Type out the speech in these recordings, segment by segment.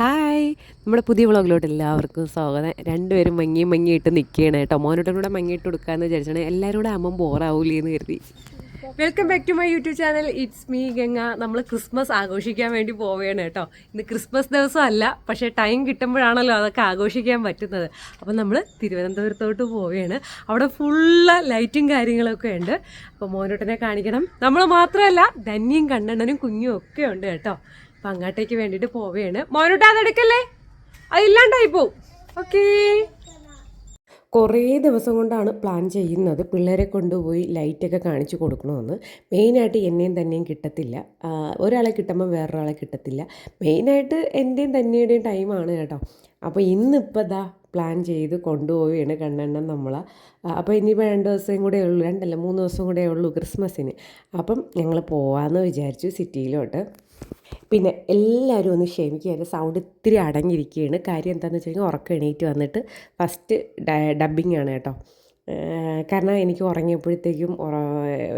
Hi, നമ്മുടെ പുതിയ വ്ളോഗിലോട്ട് എല്ലാവർക്കും സ്വാഗതം. രണ്ടുപേരും മങ്ങിയിട്ട് നിൽക്കുകയാണ് കേട്ടോ. മോനോട്ടും കൂടെ മങ്ങിയിട്ട് കൊടുക്കാമെന്ന് വിചാരിച്ചാണ്. എല്ലാവരും കൂടെ ആകുമ്പം ബോറാവൂലേ എന്ന് കരുതി. Welcome back to my YouTube channel. It's me Ganga. നമ്മൾ ക്രിസ്മസ് ആഘോഷിക്കാൻ വേണ്ടി പോവുകയാണ് കേട്ടോ. ഇന്ന് ക്രിസ്മസ് ദിവസമല്ല, പക്ഷേ ടൈം കിട്ടുമ്പോഴാണല്ലോ അതൊക്കെ ആഘോഷിക്കാൻ പറ്റുന്നത്. അപ്പം നമ്മൾ തിരുവനന്തപുരത്തോട്ട് പോവുകയാണ്. അവിടെ ഫുള്ള് ലൈറ്റും കാര്യങ്ങളൊക്കെ ഉണ്ട്. അപ്പോൾ മോനോട്ടനെ കാണിക്കണം. നമ്മൾ മാത്രമല്ല, ധന്യയും കണ്ണണ്ണനും കുഞ്ഞും ഒക്കെ ഉണ്ട് കേട്ടോ. അപ്പം അങ്ങോട്ടേക്ക് വേണ്ടിയിട്ട് പോവുകയാണ്. മോനോട്ട് അതെടുക്കല്ലേ, അതില്ലാണ്ടായി പോവും. ഓക്കേ. കുറേ ദിവസം കൊണ്ടാണ് പ്ലാൻ ചെയ്യുന്നത് പിള്ളേരെ കൊണ്ടുപോയി ലൈറ്റൊക്കെ കാണിച്ചു കൊടുക്കണമെന്ന്. മെയിനായിട്ട് എന്നെയും തന്നെയും കിട്ടത്തില്ല. ഒരാളെ കിട്ടുമ്പോൾ വേറൊരാളെ കിട്ടത്തില്ല. മെയിനായിട്ട് എൻ്റെയും തന്നെയുടെയും ടൈമാണ് കേട്ടോ. അപ്പോൾ ഇന്നിപ്പോൾ ഇതാ പ്ലാൻ ചെയ്ത് കൊണ്ടുപോവുകയാണ് കണ്ണെണ്ണം നമ്മളെ. അപ്പോൾ ഇനിയിപ്പോൾ 2 ദിവസം കൂടെ ഉള്ളൂ, 3 ദിവസം കൂടെ ഉള്ളൂ ക്രിസ്മസിന്. അപ്പം ഞങ്ങൾ പോവാമെന്ന് വിചാരിച്ചു സിറ്റിയിലോട്ട്. പിന്നെ എല്ലാവരും ഒന്ന് ക്ഷമിക്കുക, എൻ്റെ സൗണ്ട് ഇത്തിരി അടങ്ങിയിരിക്കുകയാണ്. കാര്യം എന്താണെന്ന് വെച്ച് കഴിഞ്ഞാൽ ഉറക്കം എണീറ്റ് വന്നിട്ട് ഫസ്റ്റ് ഡബ്ബിങ് ആണ് കേട്ടോ. കാരണം എനിക്ക് ഉറങ്ങിയപ്പോഴത്തേക്കും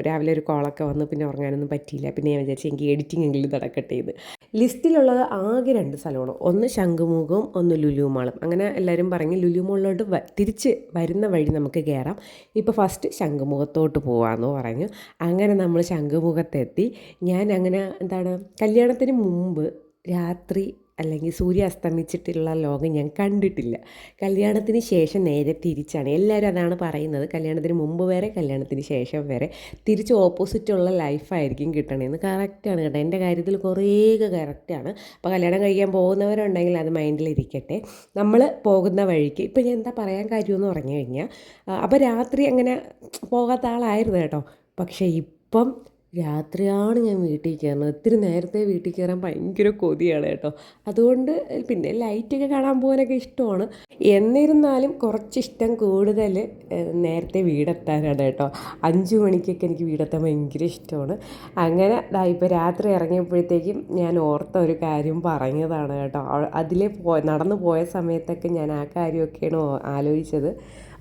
രാവിലെ ഒരു കോളൊക്കെ വന്ന് പിന്നെ ഉറങ്ങാനൊന്നും പറ്റിയില്ല. പിന്നെ ഞാൻ വിചാരിച്ചു എനിക്ക് എഡിറ്റിംഗ് എങ്കിലും നടക്കട്ടെ ഇത്. ലിസ്റ്റിലുള്ളത് ആകെ 2 സ്ഥലമാണ്. ഒന്ന് ശംഖുമുഖവും ഒന്ന് ലുലു മാളും. അങ്ങനെ എല്ലാവരും പറഞ്ഞ് ലുലു മാളിലോട്ട് തിരിച്ച് വരുന്ന വഴി നമുക്ക് കയറാം. ഇപ്പോൾ ഫസ്റ്റ് ശംഖുമുഖത്തോട്ട് പോകാമെന്ന് പറഞ്ഞു. അങ്ങനെ നമ്മൾ ശംഖുമുഖത്തെത്തി. ഞാൻ അങ്ങനെ കല്യാണത്തിന് മുമ്പ് രാത്രി അല്ലെങ്കിൽ സൂര്യ അസ്തമിച്ചിട്ടുള്ള ലോകം ഞാൻ കണ്ടിട്ടില്ല. കല്യാണത്തിന് ശേഷം നേരെ തിരിച്ചാണ്. എല്ലാവരും അതാണ് പറയുന്നത്, കല്യാണത്തിന് മുമ്പ് വേറെ കല്യാണത്തിന് ശേഷം വേറെ, തിരിച്ച് ഓപ്പോസിറ്റുള്ള ലൈഫായിരിക്കും കിട്ടണമെന്ന്. കറക്റ്റാണ് കേട്ടോ, എൻ്റെ കാര്യത്തിൽ കുറേയൊക്കെ കറക്റ്റാണ്. അപ്പോൾ കല്യാണം കഴിക്കാൻ പോകുന്നവരുണ്ടെങ്കിൽ അത് മൈൻഡിലിരിക്കട്ടെ. നമ്മൾ പോകുന്ന വഴിക്ക് ഇപ്പം ഞാൻ എന്താ പറയാൻ കാര്യമെന്ന് പറഞ്ഞു കഴിഞ്ഞാൽ, അപ്പോൾ രാത്രി അങ്ങനെ പോകാത്ത ആളായിരുന്നു കേട്ടോ. പക്ഷേ ഇപ്പം രാത്രിയാണ് ഞാൻ വീട്ടിൽ കയറുന്നത്. ഇത്തിരി നേരത്തെ വീട്ടിൽ കയറാൻ ഭയങ്കര കൊതിയാണ് കേട്ടോ. അതുകൊണ്ട് പിന്നെ ലൈറ്റൊക്കെ കാണാൻ പോകാനൊക്കെ ഇഷ്ടമാണ്. എന്നിരുന്നാലും കുറച്ചിഷ്ടം കൂടുതൽ നേരത്തെ വീടെത്താനാണ് കേട്ടോ. 5 മണിക്കൊക്കെ എനിക്ക് വീടെത്താൻ ഭയങ്കര ഇഷ്ടമാണ്. അങ്ങനെ ഇപ്പോൾ രാത്രി ഇറങ്ങിയപ്പോഴത്തേക്കും ഞാൻ ഓർത്ത ഒരു കാര്യം പറഞ്ഞതാണ് കേട്ടോ. അതിലെ നടന്നു പോയ സമയത്തൊക്കെ ഞാൻ ആ കാര്യമൊക്കെയാണ് ആലോചിച്ചത്.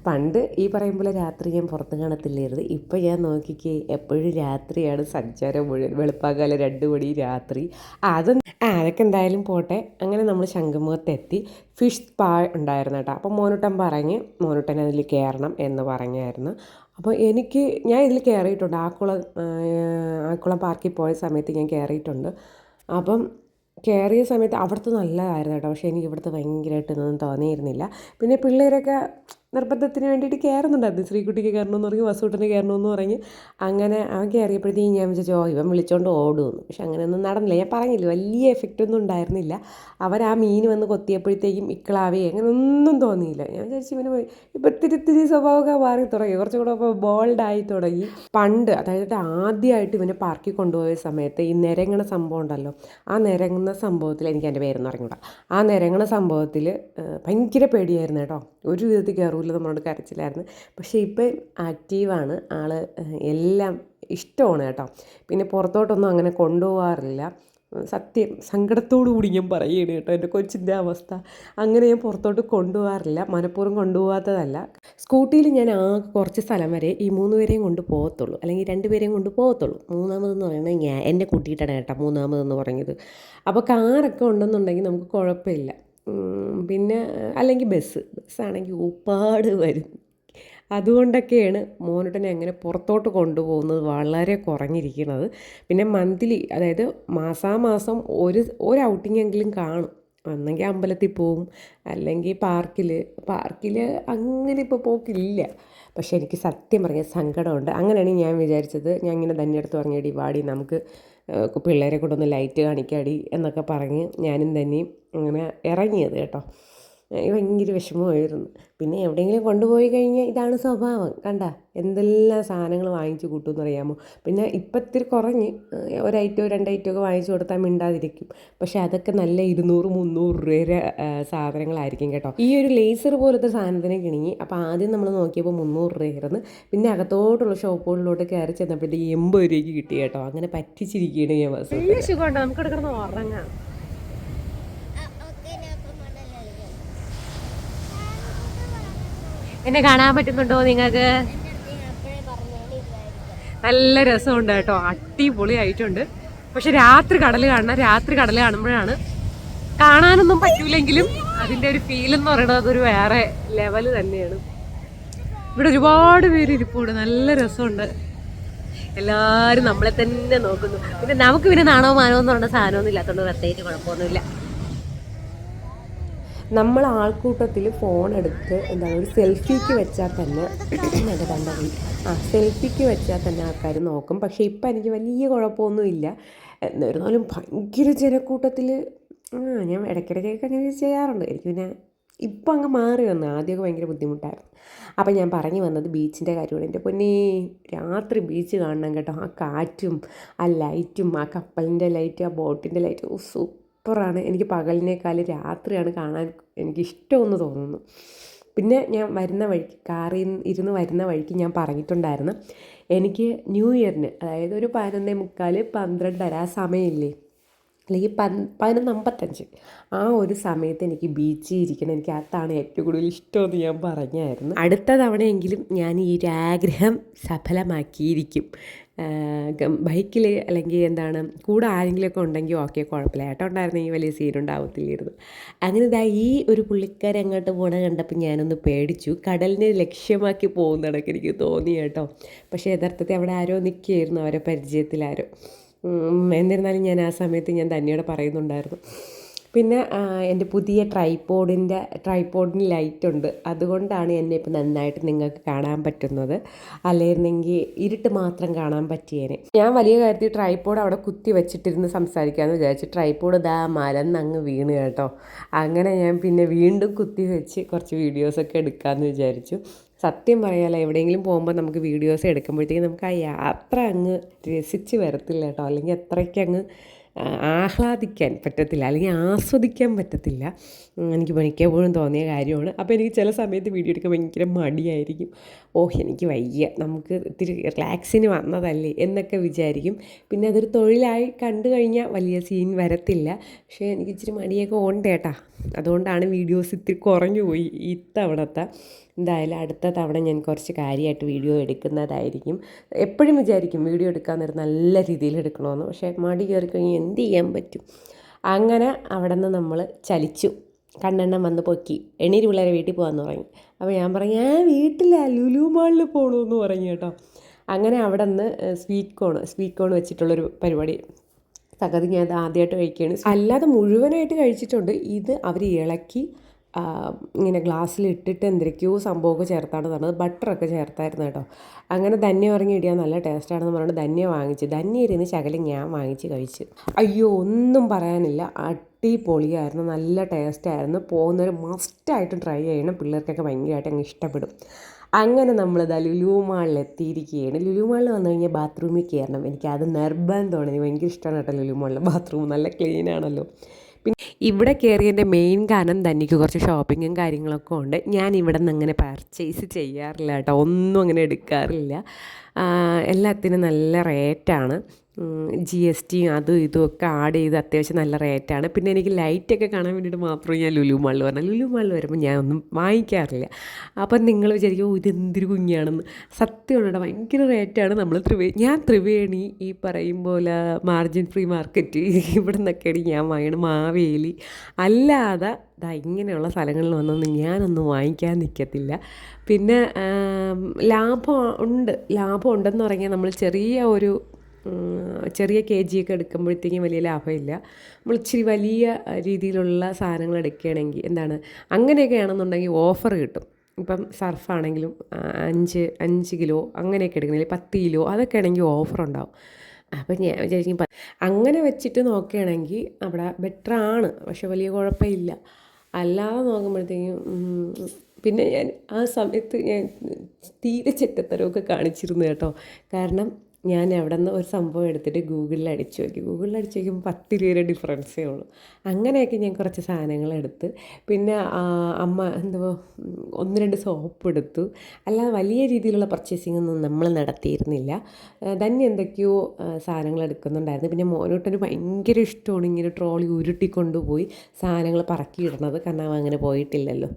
പണ്ട് ഈ പറയും പോലെ രാത്രി ഞാൻ പുറത്ത് കാണത്തില്ലായിരുന്നു. ഇപ്പം ഞാൻ നോക്കിക്കേ, എപ്പോഴും രാത്രിയാണ് സഞ്ചാരം മുഴുവൻ. വെളുപ്പാകാലം 2 മണി രാത്രി. അതൊക്കെ എന്തായാലും പോട്ടെ. അങ്ങനെ നമ്മൾ ശംഖുമുഖത്തെത്തി. ഫിഷ് സ്പാ ഉണ്ടായിരുന്നു കേട്ടോ. അപ്പോൾ മോനുട്ടൻ അതിൽ കയറണം എന്ന് പറഞ്ഞായിരുന്നു. അപ്പോൾ ഞാൻ ഇതിൽ കയറിയിട്ടുണ്ട്. ആക്കുളം പാർക്കിൽ പോയ സമയത്ത് ഞാൻ കയറിയിട്ടുണ്ട്. അപ്പം കയറിയ സമയത്ത് അവിടുത്തെ നല്ലതായിരുന്നു കേട്ടോ. പക്ഷേ എനിക്ക് ഇവിടുത്തെ ഭയങ്കരമായിട്ടൊന്നും തോന്നിയിരുന്നില്ല. പിന്നെ പിള്ളേരൊക്കെ നിർബന്ധത്തിന് വേണ്ടിയിട്ട് കയറുന്നുണ്ടായിരുന്നു. ശ്രീകുട്ടിക്ക് കയറണമെന്ന് പറഞ്ഞ്, വസൂട്ടന് കയറണമെന്ന് പറഞ്ഞ്. അങ്ങനെ അവൻ കയറിയപ്പോഴത്തേക്കും ഞാൻ വിചാരിച്ചു ഇവൻ വിളിച്ചോണ്ട് ഓടുമെന്ന്. പക്ഷെ അങ്ങനെയൊന്നും നടന്നില്ല. ഞാൻ പറഞ്ഞില്ല, വലിയ എഫക്റ്റൊന്നും ഉണ്ടായിരുന്നില്ല. അവർ ആ മീൻ വന്ന് കൊത്തിയപ്പോഴത്തേക്കും ഇക്കളാവേ അങ്ങനെ ഒന്നും തോന്നിയില്ല. ഞാൻ വിചാരിച്ചു ഇവന് ഇപ്പം ഇത്തിരി സ്വഭാവമൊക്കെ മാറി തുടങ്ങി, കുറച്ചും കൂടെ ഇപ്പോൾ ബോൾഡായി തുടങ്ങി. പണ്ട് അതായത് ആദ്യമായിട്ട് ഇവനെ പാർക്കിൽ കൊണ്ടുപോയ സമയത്ത് ഈ നിരങ്ങണ സംഭവം ഉണ്ടല്ലോ, ആ നിരങ്ങുന്ന സംഭവത്തിൽ എനിക്ക് എൻ്റെ പേരൊന്നും അറിഞ്ഞൂടാ. ആ നിരങ്ങണ സംഭവത്തിൽ ഭയങ്കര പേടിയായിരുന്നു കേട്ടോ. ഒരു വിധത്തിൽ കയറൂല, നമ്മളോട് കരച്ചിലായിരുന്നു. പക്ഷേ ഇപ്പം ആക്റ്റീവാണ് ആൾ, എല്ലാം ഇഷ്ടമാണ് കേട്ടോ. പിന്നെ പുറത്തോട്ടൊന്നും അങ്ങനെ കൊണ്ടുപോകാറില്ല. സത്യം സങ്കടത്തോടു കൂടി ഞാൻ പറയുകയാണ് കേട്ടോ, എൻ്റെ കൊച്ചിൻ്റെ അവസ്ഥ. അങ്ങനെ ഞാൻ പുറത്തോട്ട് കൊണ്ടുപോകാറില്ല, മനഃപൂർവ്വം കൊണ്ടുപോകാത്തതല്ല. സ്കൂട്ടിയിൽ ഞാൻ കുറച്ച് സ്ഥലം വരെ ഈ 3 പേരെയും കൊണ്ട് പോകത്തുള്ളൂ, അല്ലെങ്കിൽ 2 പേരെയും കൊണ്ട് പോകത്തുള്ളൂ. മൂന്നാമതെന്ന് പറയുന്നത് എന്നെ കൂട്ടിയിട്ടാണ് കേട്ടോ മൂന്നാമതെന്ന് പറഞ്ഞത്. അപ്പോൾ കാറൊക്കെ ഉണ്ടെന്നുണ്ടെങ്കിൽ നമുക്ക് കുഴപ്പമില്ല. പിന്നെ അല്ലെങ്കിൽ ബസ്സാണെങ്കിൽ ഉപ്പാട് വരും. അതുകൊണ്ടൊക്കെയാണ് മോനുട്ടനെ അങ്ങനെ പുറത്തോട്ട് കൊണ്ടുപോകുന്നത് വളരെ കുറഞ്ഞിരിക്കുന്നത്. പിന്നെ മന്ത്ലി, അതായത് മാസാമാസം ഒരു ഔട്ടിങ്ങെങ്കിലും കാണും. ഒന്നെങ്കിൽ അമ്പലത്തിൽ പോവും, അല്ലെങ്കിൽ പാർക്കിൽ അങ്ങനെ ഇപ്പോൾ പോക്കില്ല. പക്ഷേ എനിക്ക് സത്യം പറഞ്ഞാൽ സങ്കടമുണ്ട്. അങ്ങനെയാണ് ഞാൻ വിചാരിച്ചത്. ഞാൻ ഇങ്ങനെ ധന്യടുത്ത് പറഞ്ഞടി വാടി നമുക്ക് പിള്ളേരെ കൊണ്ടൊന്ന് ലൈറ്റ് കാണിക്കാടി എന്നൊക്കെ പറഞ്ഞ് ഞാനും തന്നെയും അങ്ങനെ ഇറങ്ങിയത് കേട്ടോ. ഭയങ്കര വിഷമമായിരുന്നു. പിന്നെ എവിടെയെങ്കിലും കൊണ്ടുപോയി കഴിഞ്ഞാൽ ഇതാണ് സ്വഭാവം. കണ്ട എന്തെല്ലാം സാധനങ്ങൾ വാങ്ങിച്ചു കൂട്ടുമെന്ന് അറിയാമോ. പിന്നെ ഇപ്പം ഇത്തിരി കുറഞ്ഞ് 1 ഐറ്റമോ 2 ഐറ്റമോ ഒക്കെ വാങ്ങിച്ചു കൊടുത്താൽ മിണ്ടാതിരിക്കും. പക്ഷേ അതൊക്കെ നല്ല 200-300 രൂപയുടെ സാധനങ്ങളായിരിക്കും കേട്ടോ. ഈ ഒരു ലേസർ പോലത്തെ സാധനത്തിന് കിണങ്ങി. അപ്പോൾ ആദ്യം നമ്മൾ നോക്കിയപ്പോൾ 300 രൂപയായിരുന്നു. പിന്നെ അകത്തോട്ടുള്ള ഷോപ്പുകളിലോട്ട് കയറി ചെന്നപ്പോഴത്തേക്ക് 80 രൂപയ്ക്ക് കിട്ടി കേട്ടോ. അങ്ങനെ പറ്റിച്ചിരിക്കുകയാണ് ഞാൻ. വലിയ സുഖമുണ്ടോ, നമുക്ക് കിടന്ന് ഉറങ്ങാം. എന്നെ കാണാൻ പറ്റുന്നുണ്ടോ നിങ്ങൾക്ക്? നല്ല രസമുണ്ട് കേട്ടോ, അടിപൊളിയായിട്ടുണ്ട്. പക്ഷെ രാത്രി കടൽ കാണുമ്പോഴാണ് കാണാനൊന്നും പറ്റൂലെങ്കിലും അതിൻ്റെ ഒരു ഫീൽ എന്ന് പറയുന്നത് അതൊരു വേറെ ലെവൽ തന്നെയാണ്. ഇവിടെ ഒരുപാട് പേര് ഇരിപ്പുണ്ട്, നല്ല രസമുണ്ട്. എല്ലാവരും നമ്മളെ തന്നെ നോക്കുന്നു. പിന്നെ നമുക്ക് പിന്നെ നാണോ മാനോ എന്ന് പറഞ്ഞ സാധനമൊന്നും ഇല്ലാത്തതുകൊണ്ട് പ്രത്യേകിച്ച് കുഴപ്പമൊന്നുമില്ല. നമ്മൾ ആൾക്കൂട്ടത്തിൽ ഫോൺ എടുത്ത് എന്താണ് ഒരു സെൽഫിക്ക് വെച്ചാൽ തന്നെ സെൽഫിക്ക് വെച്ചാൽ തന്നെ ആൾക്കാർ നോക്കും. പക്ഷേ ഇപ്പം എനിക്ക് വലിയ കുഴപ്പമൊന്നുമില്ല. എന്നിരുന്നാലും ഭയങ്കര ജനക്കൂട്ടത്തിൽ ഞാൻ ഇടയ്ക്കിടയ്ക്കൊക്കെ അങ്ങനെ ചെയ്യാറുണ്ട്. എനിക്ക് പിന്നെ ഇപ്പം അങ്ങ് മാറി വന്നു. ആദ്യമൊക്കെ ഭയങ്കര ബുദ്ധിമുട്ടായിരുന്നു. അപ്പം ഞാൻ പറഞ്ഞു വന്നത് ബീച്ചിൻ്റെ കാര്യമാണ്. എൻ്റെ പൊന്നേ, രാത്രി ബീച്ച് കാണണം കേട്ടോ. ആ കാറ്റും ആ ലൈറ്റും, ആ കപ്പലിൻ്റെ ലൈറ്റ്, ആ ബോട്ടിൻ്റെ ലൈറ്റ്, സൂപ്പറാണ്. എനിക്ക് പകലിനേക്കാൾ രാത്രിയാണ് കാണാൻ എനിക്കിഷ്ടമെന്ന് തോന്നുന്നു. പിന്നെ ഞാൻ വരുന്ന വഴിക്ക് കാറിൽ ഇരുന്ന് വരുന്ന വഴിക്ക് ഞാൻ പറഞ്ഞിട്ടുണ്ടായിരുന്നു, എനിക്ക് ന്യൂ ഇയറിന്, അതായത് ഒരു 11:45 12:30 ആ സമയമില്ലേ, അല്ലെങ്കിൽ 11:55 ആ ഒരു സമയത്ത് എനിക്ക് ബീച്ചിൽ ഇരിക്കണം. എനിക്ക് അതാണ് ഏറ്റവും കൂടുതൽ ഇഷ്ടമെന്ന് ഞാൻ പറഞ്ഞായിരുന്നു. അടുത്ത തവണയെങ്കിലും ഞാൻ ഈ ഒരു ആഗ്രഹം സഫലമാക്കിയിരിക്കും. ബൈക്കിൽ അല്ലെങ്കിൽ എന്താണ് കൂടെ ആരെങ്കിലുമൊക്കെ ഉണ്ടെങ്കിൽ ഓക്കെ, കുഴപ്പമില്ല. ഏട്ടൻ ഉണ്ടായിരുന്നെങ്കിൽ വലിയ സീനുണ്ടാവത്തില്ലായിരുന്നു. അങ്ങനെ ഈ ഒരു പുള്ളിക്കാരൻ അങ്ങോട്ട് പോകണ കണ്ടപ്പോൾ ഞാനൊന്ന് പേടിച്ചു. കടലിനെ ലക്ഷ്യമാക്കി പോകുന്നിടയ്ക്ക് എനിക്ക് തോന്നി കേട്ടോ. പക്ഷേ യഥാർത്ഥത്തിൽ അവിടെ ആരോ നിൽക്കുകയായിരുന്നു, അവരെ പരിചയത്തിലാരോ. എന്നിരുന്നാലും ഞാൻ ആ സമയത്ത് ഞാൻ തന്നെയോടെ പറയുന്നുണ്ടായിരുന്നു. പിന്നെ എൻ്റെ പുതിയ ട്രൈപോഡിന് ലൈറ്റുണ്ട്. അതുകൊണ്ടാണ് എന്നെ ഇപ്പോൾ നന്നായിട്ട് നിങ്ങൾക്ക് കാണാൻ പറ്റുന്നത്. അല്ലായിരുന്നെങ്കിൽ ഇരുട്ട് മാത്രം കാണാൻ പറ്റിയേനെ. ഞാൻ വലിയ കാര്യത്തിൽ ട്രൈപോഡ് അവിടെ കുത്തി വെച്ചിട്ടിരുന്ന് സംസാരിക്കാമെന്ന് വിചാരിച്ചു. ട്രൈപോഡ് മലന്നങ്ങ് വീണ് കേട്ടോ. അങ്ങനെ ഞാൻ പിന്നെ വീണ്ടും കുത്തി വെച്ച് കുറച്ച് വീഡിയോസൊക്കെ എടുക്കാമെന്ന് വിചാരിച്ചു. സത്യം പറയാലോ, എവിടെയെങ്കിലും പോകുമ്പോൾ നമുക്ക് വീഡിയോസ് എടുക്കുമ്പോഴത്തേക്കും നമുക്ക് ആ യാത്ര അങ്ങ് രസിച്ച് വരത്തില്ല കേട്ടോ. അല്ലെങ്കിൽ അത്രയ്ക്കങ്ങ് ആഹ്ലാദിക്കാൻ പറ്റത്തില്ല, അല്ലെങ്കിൽ ആസ്വദിക്കാൻ പറ്റത്തില്ല. എനിക്ക് മിക്കപ്പോഴും തോന്നിയ കാര്യമാണ്. അപ്പോൾ എനിക്ക് ചില സമയത്ത് വീഡിയോ എടുക്കാൻ ഭയങ്കര മടിയായിരിക്കും. എനിക്ക് വയ്യ, നമുക്ക് ഇത്തിരി റിലാക്സിന് വന്നതല്ലേ എന്നൊക്കെ വിചാരിക്കും. പിന്നെ അതൊരു തൊഴിലായി കണ്ടു കഴിഞ്ഞാൽ വലിയ സീൻ വരത്തില്ല. പക്ഷേ എനിക്ക് ഇച്ചിരി മടിയൊക്കെ ഉണ്ട് കേട്ടാ. അതുകൊണ്ടാണ് വീഡിയോസ് ഇത്തിരി കുറഞ്ഞു പോയി ഇത്തവണത്തെ. എന്തായാലും അടുത്ത തവണ ഞാൻ കുറച്ച് കാര്യമായിട്ട് വീഡിയോ എടുക്കുന്നതായിരിക്കും. എപ്പോഴും വിചാരിക്കും വീഡിയോ എടുക്കാൻ നേരം നല്ല രീതിയിൽ എടുക്കണമെന്ന്. പക്ഷേ മടി കയറി കഴിഞ്ഞാൽ എന്ത് ചെയ്യാൻ പറ്റും. അങ്ങനെ അവിടെ നിന്ന് നമ്മൾ ചലിച്ചു. കണ്ണെണ്ണം വന്ന് പൊക്കി എണീര് പിള്ളേരെ വീട്ടിൽ പോകാമെന്ന് പറഞ്ഞു. അപ്പോൾ ഞാൻ പറഞ്ഞു, വീട്ടില ലുലു മാളിൽ പോകണമെന്ന് പറഞ്ഞു കേട്ടോ. അങ്ങനെ അവിടെ നിന്ന് സ്വീറ്റ് കോൺ വെച്ചിട്ടുള്ളൊരു പരിപാടി സംഗതി ഞാൻ ആദ്യമായിട്ട് കഴിക്കുകയാണ്. അല്ലാതെ മുഴുവനായിട്ട് കഴിച്ചിട്ടുണ്ട്. ഇത് അവർ ഇളക്കി ഇങ്ങനെ ഗ്ലാസ്സിലിട്ടിട്ട് എന്തൊക്കെയോ സംഭവമൊക്കെ ചേർത്താണ് തന്നത്. ബട്ടറൊക്കെ ചേർത്തായിരുന്നു കേട്ടോ. അങ്ങനെ ധന്യ ഇറങ്ങി ഇടിയാൽ നല്ല ടേസ്റ്റാണെന്ന് പറഞ്ഞിട്ട് ധന്യ വാങ്ങിച്ച്. ധന്യ ഇരുന്ന് ശകലം ഞാൻ വാങ്ങിച്ച് കഴിച്ച്. അയ്യോ, ഒന്നും പറയാനില്ല, അടിപൊളിയായിരുന്നു, നല്ല ടേസ്റ്റായിരുന്നു. പോകുന്നവർ മസ്റ്റായിട്ടും ട്രൈ ചെയ്യണം. പിള്ളേർക്കൊക്കെ ഭയങ്കരമായിട്ട് അങ്ങ് ഇഷ്ടപ്പെടും. അങ്ങനെ നമ്മളിതാ ലുലു മാളിൽ എത്തിയിരിക്കുകയാണ്. ലുലു മാളിൽ വന്നു കഴിഞ്ഞാൽ ബാത്റൂമിൽ കയറണം. എനിക്കത് നിർബന്ധമാണ്. എനിക്ക് ഭയങ്കര ഇഷ്ടമാണ് കേട്ടോ ലുലു മാളിലെ ബാത്റൂം, നല്ല ക്ലീനാണല്ലോ. പിന്നെ ഇവിടെ കയറിയതിൻ്റെ മെയിൻ കാരണം തനിക്ക് കുറച്ച് ഷോപ്പിങ്ങും കാര്യങ്ങളൊക്കെ ഉണ്ട്. ഞാൻ ഇവിടെ നിന്ന് അങ്ങനെ പർച്ചേസ് ചെയ്യാറില്ല കേട്ടോ, ഒന്നും അങ്ങനെ എടുക്കാറില്ല. എല്ലാത്തിനും നല്ല റേറ്റാണ്. GST അതും ഇതും ഒക്കെ ആഡ് ചെയ്ത് അത്യാവശ്യം നല്ല റേറ്റാണ്. പിന്നെ എനിക്ക് ലൈറ്റൊക്കെ കാണാൻ വേണ്ടിയിട്ട് മാത്രമേ ഞാൻ ലുലു മാളിൽ പറഞ്ഞാൽ ലുലു മാളിൽ വരുമ്പോൾ ഞാൻ ഒന്നും വാങ്ങിക്കാറില്ല. അപ്പം നിങ്ങൾ വിചാരിക്കും ഇതെന്തൊരു കുഞ്ഞാണെന്ന്. സത്യമുള്ള ഭയങ്കര റേറ്റാണ്. ഞാൻ ത്രിവേണി ഈ പറയും പോലെ മാർജിൻ ഫ്രീ മാർക്കറ്റ് ഇവിടെ നിന്നൊക്കെയാണ് ഞാൻ വാങ്ങണം. മാവേലി അല്ലാതെ ഇങ്ങനെയുള്ള സ്ഥലങ്ങളിൽ വന്നൊന്നും ഞാനൊന്നും വാങ്ങിക്കാൻ നിൽക്കത്തില്ല. പിന്നെ ലാഭം ഉണ്ടെന്ന് പറഞ്ഞാൽ നമ്മൾ ചെറിയ KG ഒക്കെ എടുക്കുമ്പോഴത്തേക്കും വലിയ ലാഭമില്ല. നമ്മൾ ഇച്ചിരി വലിയ രീതിയിലുള്ള സാധനങ്ങൾ എടുക്കുകയാണെങ്കിൽ അങ്ങനെയൊക്കെ ആണെന്നുണ്ടെങ്കിൽ ഓഫർ കിട്ടും. ഇപ്പം സർഫാണെങ്കിലും 5 കിലോ അങ്ങനെയൊക്കെ എടുക്കണമെങ്കിൽ 10 കിലോ അതൊക്കെ ആണെങ്കിൽ ഓഫറുണ്ടാവും. അപ്പം ഞാൻ വിചാരിക്കും അങ്ങനെ വെച്ചിട്ട് നോക്കുകയാണെങ്കിൽ അവിടെ ബെറ്ററാണ്. പക്ഷെ വലിയ കുഴപ്പമില്ല. അല്ലാതെ നോക്കുമ്പോഴത്തേക്കും പിന്നെ ഞാൻ ആ സമയത്ത് ഞാൻ തീരെ ചെറ്റത്തരമൊക്കെ കാണിച്ചിരുന്നു കേട്ടോ. കാരണം ഞാൻ അവിടെ നിന്ന് ഒരു സംഭവം എടുത്തിട്ട് ഗൂഗിളിൽ അടിച്ചു നോക്കുമ്പോൾ 10 രൂപയുടെ ഡിഫറൻസേ ഉള്ളൂ. അങ്ങനെയൊക്കെ ഞാൻ കുറച്ച് സാധനങ്ങളെടുത്ത്. പിന്നെ അമ്മ 1-2 സോപ്പ് എടുത്തു. അല്ലാതെ വലിയ രീതിയിലുള്ള പർച്ചേസിംഗ് ഒന്നും നമ്മൾ നടത്തിയിരുന്നില്ല. തന്നെ എന്തൊക്കെയോ സാധനങ്ങൾ എടുക്കുന്നുണ്ടായിരുന്നു. പിന്നെ മോനോട്ടന് ഭയങ്കര ഇഷ്ടമാണ് ഇങ്ങനെ ട്രോളി ഉരുട്ടിക്കൊണ്ടുപോയി സാധനങ്ങൾ പറക്കിയിടുന്നത്. കാരണം അവൻ അങ്ങനെ പോയിട്ടില്ലല്ലോ.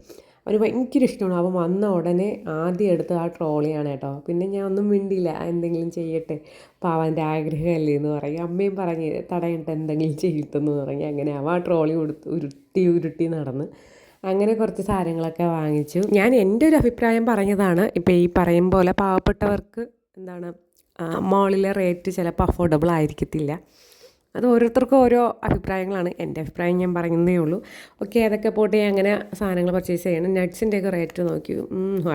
അവന് ഭയങ്കര ഇഷ്ടമാണ്. അവൻ വന്ന ഉടനെ ആദ്യം എടുത്ത് ആ ട്രോളിയാണ് കേട്ടോ. പിന്നെ ഞാൻ ഒന്നും മിണ്ടിയില്ല, എന്തെങ്കിലും ചെയ്യട്ടെ, അപ്പോൾ അവൻ്റെ ആഗ്രഹമല്ലേ എന്ന് പറയും. അമ്മയും പറഞ്ഞ് തടയണ്ട, എന്തെങ്കിലും ചെയ്യട്ടെന്ന് പറഞ്ഞ് അങ്ങനെ അവൻ ആ ട്രോളി കൊടുത്ത് ഉരുട്ടി ഉരുട്ടി നടന്ന് അങ്ങനെ കുറച്ച് സാധനങ്ങളൊക്കെ വാങ്ങിച്ചു. ഞാൻ എൻ്റെ ഒരു അഭിപ്രായം പറഞ്ഞതാണ്. ഇപ്പോൾ ഈ പറയും പോലെ പാവപ്പെട്ടവർക്ക് എന്താണ് മോളിലെ റേറ്റ് ചിലപ്പോൾ അഫോർഡബിൾ ആയിരിക്കത്തില്ല. അത് ഓരോരുത്തർക്കും ഓരോ അഭിപ്രായങ്ങളാണ്. എൻ്റെ അഭിപ്രായം ഞാൻ പറയുന്നതേ ഉള്ളൂ. ഓക്കെ, അതൊക്കെ പോട്ടെ. അങ്ങനെ സാധനങ്ങൾ പർച്ചേസ് ചെയ്യണം. നട്ട്സിൻ്റെയൊക്കെ റേറ്റ് നോക്കി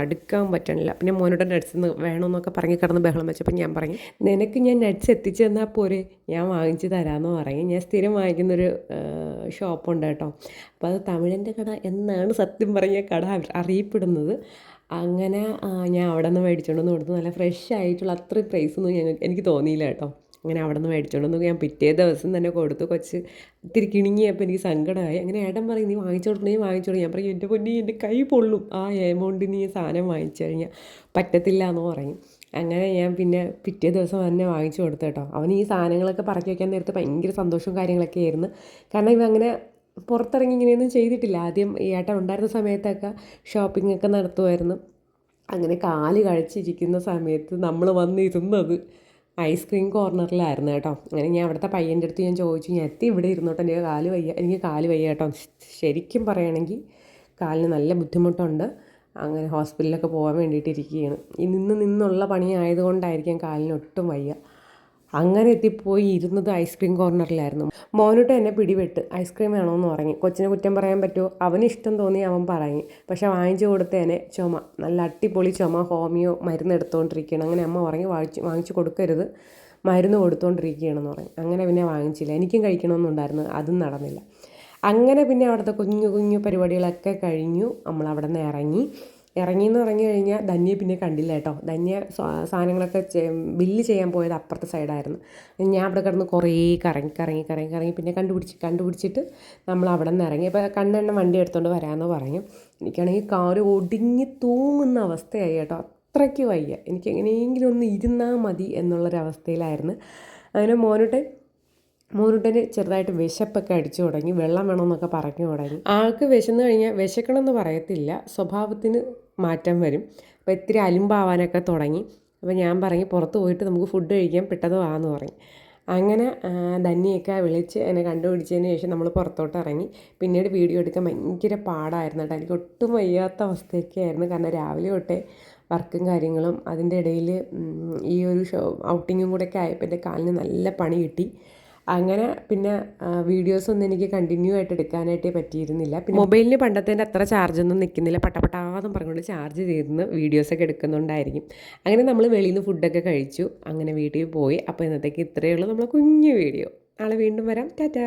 അടുക്കാൻ പറ്റണില്ല. പിന്നെ മോനോട് നട്ട്സ് വേണമെന്നൊക്കെ പറഞ്ഞ് കിടന്ന് ബഹളം വെച്ചപ്പോൾ ഞാൻ പറഞ്ഞു, നിനക്ക് ഞാൻ നട്ട്സ് എത്തിച്ചു തന്നാൽ പോരെ, ഞാൻ വാങ്ങിച്ച് തരാമെന്ന് പറയും. ഞാൻ സ്ഥിരം വാങ്ങിക്കുന്നൊരു ഷോപ്പുണ്ട് കേട്ടോ. അപ്പോൾ അത് തമിഴൻ്റെ കട എന്നാണ് സത്യം പറഞ്ഞ കട അറിയപ്പെടുന്നത്. അങ്ങനെ ഞാൻ അവിടെ നിന്ന് മേടിച്ചുകൊണ്ടൊന്ന് കൊടുത്തു. നല്ല ഫ്രഷ് ആയിട്ടുള്ള അത്രയും പ്രൈസൊന്നും എനിക്ക് തോന്നിയില്ല കേട്ടോ. അങ്ങനെ അവിടെ നിന്ന് മേടിച്ചോണ്ടെന്ന് ഞാൻ പിറ്റേ ദിവസം തന്നെ കൊടുത്തു. കൊച്ച് ഇത്തിരി കിണിങ്ങിയപ്പോൾ എനിക്ക് സങ്കടമായി. അങ്ങനെ ഏട്ടൻ പറയും, നീ വാങ്ങിച്ചോളൂ. ഞാൻ പറയും, എൻ്റെ പൊന്നി എൻ്റെ കൈ പൊള്ളും, ആ എമൗണ്ടിന് ഈ സാധനം വാങ്ങിച്ചു കഴിഞ്ഞാൽ പറ്റത്തില്ല എന്ന് പറയും. അങ്ങനെ ഞാൻ പിന്നെ പിറ്റേ ദിവസം തന്നെ വാങ്ങിച്ചു കൊടുത്തു കേട്ടോ. അവന് ഈ സാധനങ്ങളൊക്കെ പറക്കി വയ്ക്കാൻ നേരത്ത് ഭയങ്കര സന്തോഷവും കാര്യങ്ങളൊക്കെ ആയിരുന്നു. കാരണം ഇവ അങ്ങനെ പുറത്തിറങ്ങി ഇങ്ങനെയൊന്നും ചെയ്തിട്ടില്ല. ആദ്യം ഈ ഏട്ടൻ ഉണ്ടായിരുന്ന സമയത്തൊക്കെ ഷോപ്പിംഗ് ഒക്കെ നടത്തുമായിരുന്നു. അങ്ങനെ കാല് കഴിച്ചിരിക്കുന്ന സമയത്ത് നമ്മൾ വന്നിരുന്നത് ഐസ്ക്രീം കോർണറിലായിരുന്നു കേട്ടോ. അങ്ങനെ ഞാൻ അവിടുത്തെ പയ്യൻ്റെ അടുത്ത് ഞാൻ ചോദിച്ചു, ഞാൻ ഇവിടെ ഇരുന്നോട്ടെ, എനിക്ക് കാല് വയ്യ കേട്ടോ. ശരിക്കും പറയുകയാണെങ്കിൽ കാലിന് നല്ല ബുദ്ധിമുട്ടുണ്ട്. അങ്ങനെ ഹോസ്പിറ്റലിലൊക്കെ പോകാൻ വേണ്ടിയിട്ടിരിക്കുകയാണ്. ഈ നിന്നുള്ള പണി ആയതുകൊണ്ടായിരിക്കും കാലിന് ഒട്ടും വയ്യ. അങ്ങനെ എത്തിപ്പോയി ഇരുന്നത് ഐസ്ക്രീം കോർണറിലായിരുന്നു. മോനോട്ട് എന്നെ പിടിപെട്ട് ഐസ്ക്രീം വേണമെന്ന് പറഞ്ഞു. കൊച്ചിനെ കുറ്റം പറയാൻ പറ്റുമോ? അവന് ഇഷ്ടം തോന്നി അവൻ പറഞ്ഞു. പക്ഷെ വാങ്ങിച്ചു കൊടുത്തേനെ ചുമ, നല്ല അടിപൊളി ചുമ, ഹോമിയോ മരുന്ന് എടുത്തുകൊണ്ടിരിക്കുകയാണ്. അങ്ങനെ അമ്മ പറഞ്ഞു, വാങ്ങിച്ചു കൊടുക്കരുത്, മരുന്ന് കൊടുത്തുകൊണ്ടിരിക്കുകയാണെന്ന് പറഞ്ഞു. അങ്ങനെ പിന്നെ വാങ്ങിച്ചില്ല. എനിക്കും കഴിക്കണമെന്നുണ്ടായിരുന്നു, അതും നടന്നില്ല. അങ്ങനെ പിന്നെ അവിടുത്തെ കുഞ്ഞു പരിപാടികളൊക്കെ കഴിഞ്ഞു. നമ്മൾ അവിടെ നിന്ന് ഇറങ്ങിയെന്ന് പറഞ്ഞു കഴിഞ്ഞാൽ ധന്യയെ പിന്നെ കണ്ടില്ല കേട്ടോ. ധന്യ സാധനങ്ങളൊക്കെ ബില്ല് ചെയ്യാൻ പോയത് അപ്പുറത്തെ സൈഡായിരുന്നു. ഞാൻ അവിടെ കിടന്ന് കുറേ കറങ്ങി പിന്നെ കണ്ടുപിടിച്ചിട്ട് നമ്മൾ അവിടെ നിന്ന് ഇറങ്ങി. അപ്പോൾ കണ്ണെണ്ണ വണ്ടി എടുത്തുകൊണ്ട് വരാമെന്ന് പറഞ്ഞു. എനിക്കാണെങ്കിൽ കാല് ഒടുങ്ങി തൂങ്ങുന്ന അവസ്ഥയായി കേട്ടോ. അത്രയ്ക്ക് വയ്യ, എനിക്ക് എങ്ങനെയെങ്കിലും ഒന്ന് ഇരുന്നാൽ മതി എന്നുള്ളൊരവസ്ഥയിലായിരുന്നു. അങ്ങനെ മോനുട്ടന് ചെറുതായിട്ട് വിശപ്പൊക്കെ അടിച്ചു തുടങ്ങി. വെള്ളം വേണമെന്നൊക്കെ പറഞ്ഞു തുടങ്ങി. ആൾക്ക് വിശന്ന് കഴിഞ്ഞാൽ വിശക്കണമെന്ന് പറയത്തില്ല, സ്വഭാവത്തിന് മാറ്റം വരും. അപ്പോൾ ഇത്തിരി അലുമ്പാവാനൊക്കെ തുടങ്ങി. അപ്പോൾ ഞാൻ പറഞ്ഞു, പുറത്ത് പോയിട്ട് നമുക്ക് ഫുഡ് കഴിക്കാൻ പെട്ടെന്ന് വാന്ന് പറയും. അങ്ങനെ ധന്യയൊക്കെ വിളിച്ച് എന്നെ കണ്ടുപിടിച്ചതിന് ശേഷം നമ്മൾ പുറത്തോട്ട് ഇറങ്ങി. പിന്നീട് വീഡിയോ എടുക്കാൻ ഭയങ്കര പാടായിരുന്നു കേട്ടോ. എനിക്ക് ഒട്ടും വയ്യാത്ത അവസ്ഥയൊക്കെ ആയിരുന്നു. കാരണം രാവിലെ തൊട്ടേ വർക്കും കാര്യങ്ങളും അതിൻ്റെ ഇടയിൽ ഈ ഒരു ഔട്ടിങ്ങും കൂടെയൊക്കെ ആയപ്പോൾ എൻ്റെ കാലിന് നല്ല പണി കിട്ടി. അങ്ങനെ പിന്നെ വീഡിയോസൊന്നും എനിക്ക് കണ്ടിന്യൂ ആയിട്ട് എടുക്കാനായിട്ടേ പറ്റിയിരുന്നില്ല. പിന്നെ മൊബൈലിന് പണ്ടത്തേൻ്റെ അത്ര ചാർജൊന്നും നിൽക്കുന്നില്ല, പട്ടപട്ടാന്നും പറഞ്ഞുകൊണ്ട് ചാർജ് ചെയ്തിരുന്ന് വീഡിയോസൊക്കെ എടുക്കുന്നുണ്ടായിരിക്കും. അങ്ങനെ നമ്മൾ വെളിയിൽ നിന്ന് ഫുഡൊക്കെ കഴിച്ചു. അങ്ങനെ വീട്ടിൽ പോയി. അപ്പോൾ ഇന്നത്തേക്ക് ഇത്രയേ ഉള്ളൂ നമ്മളെ കുഞ്ഞു വീഡിയോ. നാളെ വീണ്ടും വരാം. ടാറ്റാ.